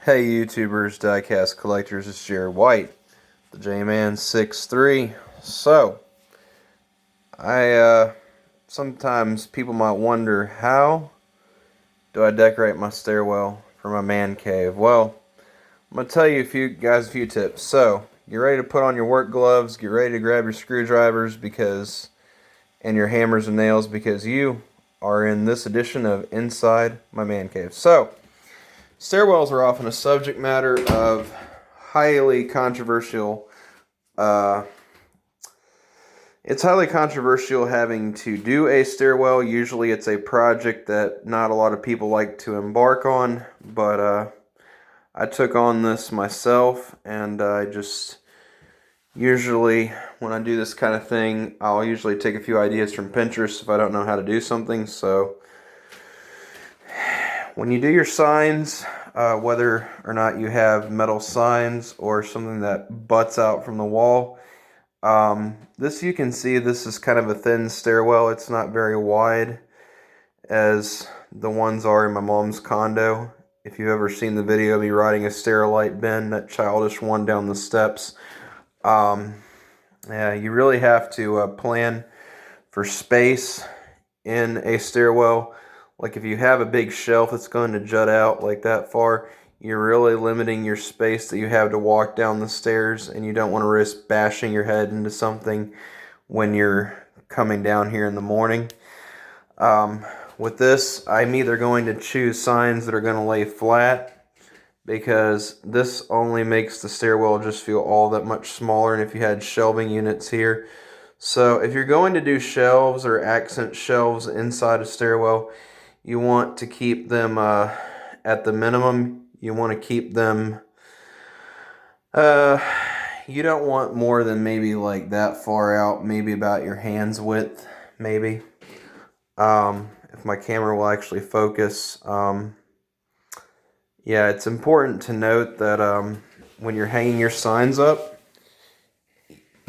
Hey YouTubers, diecast collectors, it's Jared White, the J-Man 63. So, sometimes people might wonder, how do I decorate my stairwell for my man cave? Well, I'm going to tell you a few tips. So, get ready to put on your work gloves, get ready to grab your screwdrivers and your hammers and nails, because you are in this edition of Inside My Man Cave. So, stairwells are often a subject matter of highly controversial. It's highly controversial having to do a stairwell. Usually it's a project that not a lot of people like to embark on, but I took on this myself, and I just usually, when I do this kind of thing, I'll usually take a few ideas from Pinterest if I don't know how to do something. So when you do your signs, whether or not you have metal signs or something that butts out from the wall, this, you can see, this is kind of a thin stairwell. It's not very wide as the ones are in my mom's condo. If you've ever seen the video of me riding a Sterilite bin, that childish one down the steps, yeah, you really have to plan for space in a stairwell. Like if you have a big shelf that's going to jut out like that far, you're really limiting your space that you have to walk down the stairs, and you don't want to risk bashing your head into something when you're coming down here in the morning. With this, I'm either going to choose signs that are going to lay flat, because this only makes the stairwell just feel all that much smaller, and if you had shelving units here. So if you're going to do shelves or accent shelves inside a stairwell, you want to keep them at the minimum. You want to keep them, you don't want more than maybe like that far out, maybe about your hand's width, maybe. If my camera will actually focus. Yeah, it's important to note that when you're hanging your signs up,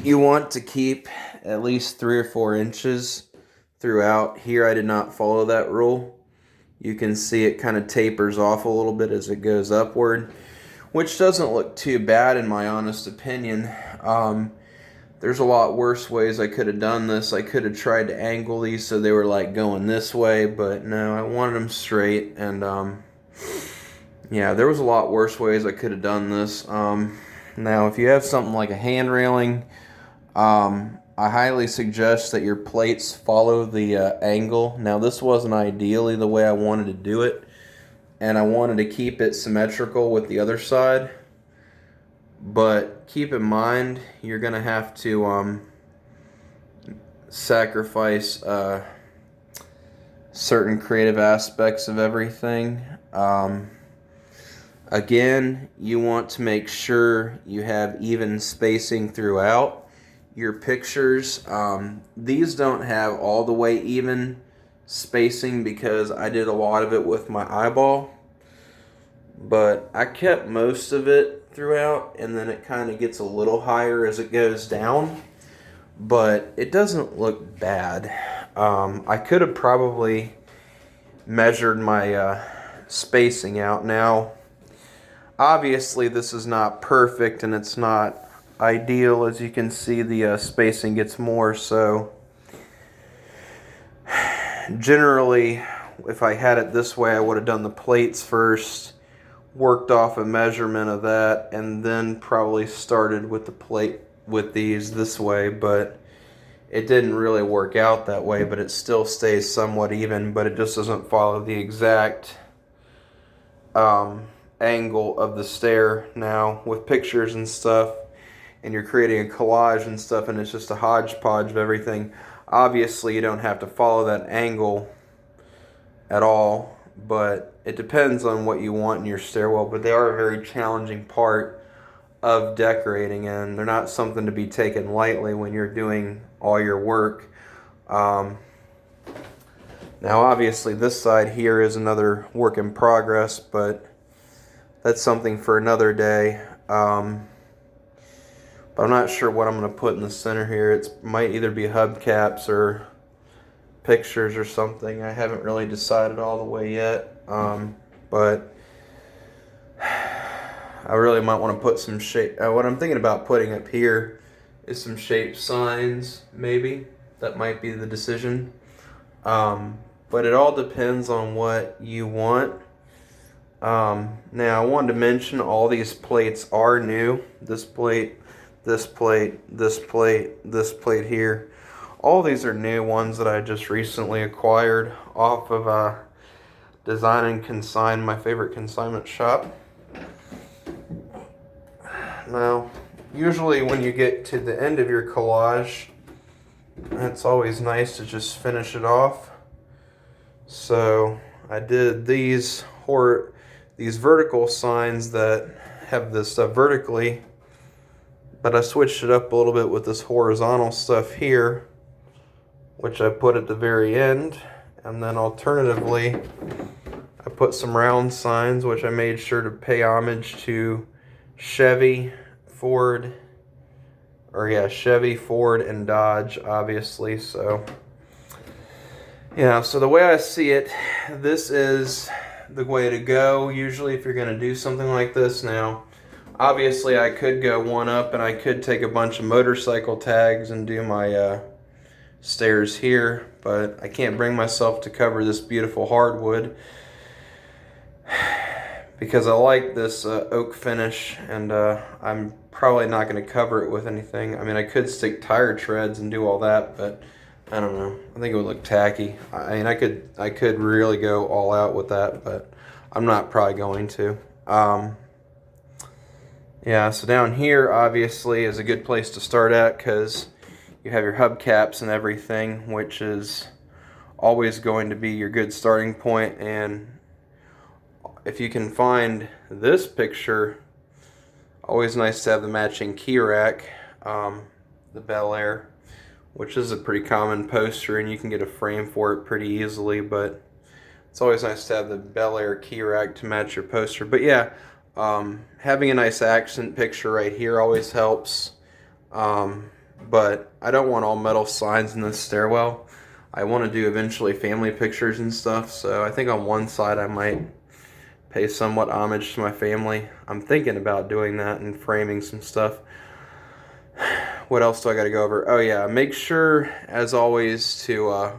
you want to keep at least 3 or 4 inches throughout. Here I did not follow that rule. You can see it kind of tapers off a little bit as it goes upward, which doesn't look too bad in my honest opinion. There's a lot worse ways I could have done this. I could have tried to angle these so they were like going this way, but no, I wanted them straight, and yeah, there was a lot worse ways I could have done this. Now, if you have something like a hand railing, I highly suggest that your plates follow the angle. Now, this wasn't ideally the way I wanted to do it, and I wanted to keep it symmetrical with the other side. But keep in mind, you're going to have to sacrifice certain creative aspects of everything. Again, you want to make sure you have even spacing throughout your pictures. These don't have all the way even spacing because I did a lot of it with my eyeball, but I kept most of it throughout, and then it kind of gets a little higher as it goes down, but it doesn't look bad. I could have probably measured my spacing out. Now, obviously this is not perfect and it's not ideal. As you can see, the spacing gets more, so generally if I had it this way, I would have done the plates first, worked off a measurement of that, and then probably started with the plate with these this way, but it didn't really work out that way. But it still stays somewhat even, but it just doesn't follow the exact angle of the stair. Now, with pictures and stuff, and you're creating a collage and stuff, and it's just a hodgepodge of everything, obviously you don't have to follow that angle at all, but it depends on what you want in your stairwell. But they are a very challenging part of decorating, and they're not something to be taken lightly when you're doing all your work. Now obviously this side here is another work in progress, but that's something for another day. But I'm not sure what I'm going to put in the center here. It might either be hubcaps or pictures or something. I haven't really decided all the way yet. But I really might want to put some shape. What I'm thinking about putting up here is some shaped signs, maybe. That might be the decision. But it all depends on what you want. Now, I wanted to mention all these plates are new. This plate, this plate, this plate, this plate here. All these are new ones that I just recently acquired off of Design and Consign, my favorite consignment shop. Now, usually when you get to the end of your collage, it's always nice to just finish it off. So I did these vertical signs that have this stuff vertically, but I switched it up a little bit with this horizontal stuff here, which I put at the very end. And then alternatively, I put some round signs, which I made sure to pay homage to Chevy, Ford, and Dodge, obviously. So yeah, so the way I see it, this is the way to go usually if you're going to do something like this. Now, obviously I could go one up and I could take a bunch of motorcycle tags and do my stairs here, but I can't bring myself to cover this beautiful hardwood because I like this oak finish, and I'm probably not going to cover it with anything. I mean, I could stick tire treads and do all that, but I don't know. I think it would look tacky. I mean, I could really go all out with that, but I'm not probably going to. Yeah, so down here obviously is a good place to start at because you have your hubcaps and everything, which is always going to be your good starting point. And if you can find this picture, always nice to have the matching key rack, the Bel Air, which is a pretty common poster, and you can get a frame for it pretty easily, but it's always nice to have the Bel Air key rack to match your poster. But yeah, having a nice accent picture right here always helps. But I don't want all metal signs in this stairwell. I want to do eventually family pictures and stuff, so I think on one side I might pay somewhat homage to my family. I'm thinking about doing that and framing some stuff. What else do I got to go over? Oh yeah, make sure, as always, to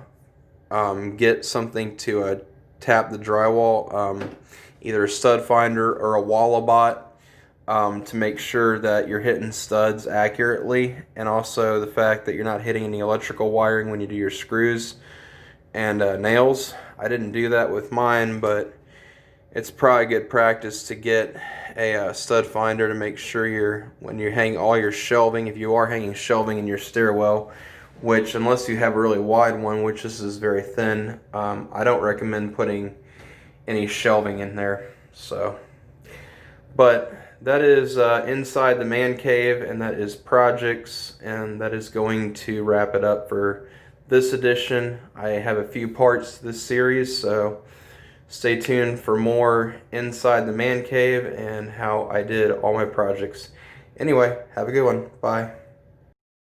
get something to tap the drywall, either a stud finder or a Wallabot, to make sure that you're hitting studs accurately, and also the fact that you're not hitting any electrical wiring when you do your screws and nails. I didn't do that with mine, but it's probably good practice to get a stud finder to make sure when you hang all your shelving, if you are hanging shelving in your stairwell, which unless you have a really wide one, which this is very thin, I don't recommend putting any shelving in there. So, but that is inside the man cave, and that is projects, and that is going to wrap it up for this edition. I have a few parts to this series, so stay tuned for more inside the man cave and how I did all my projects. Anyway, have a good one. Bye.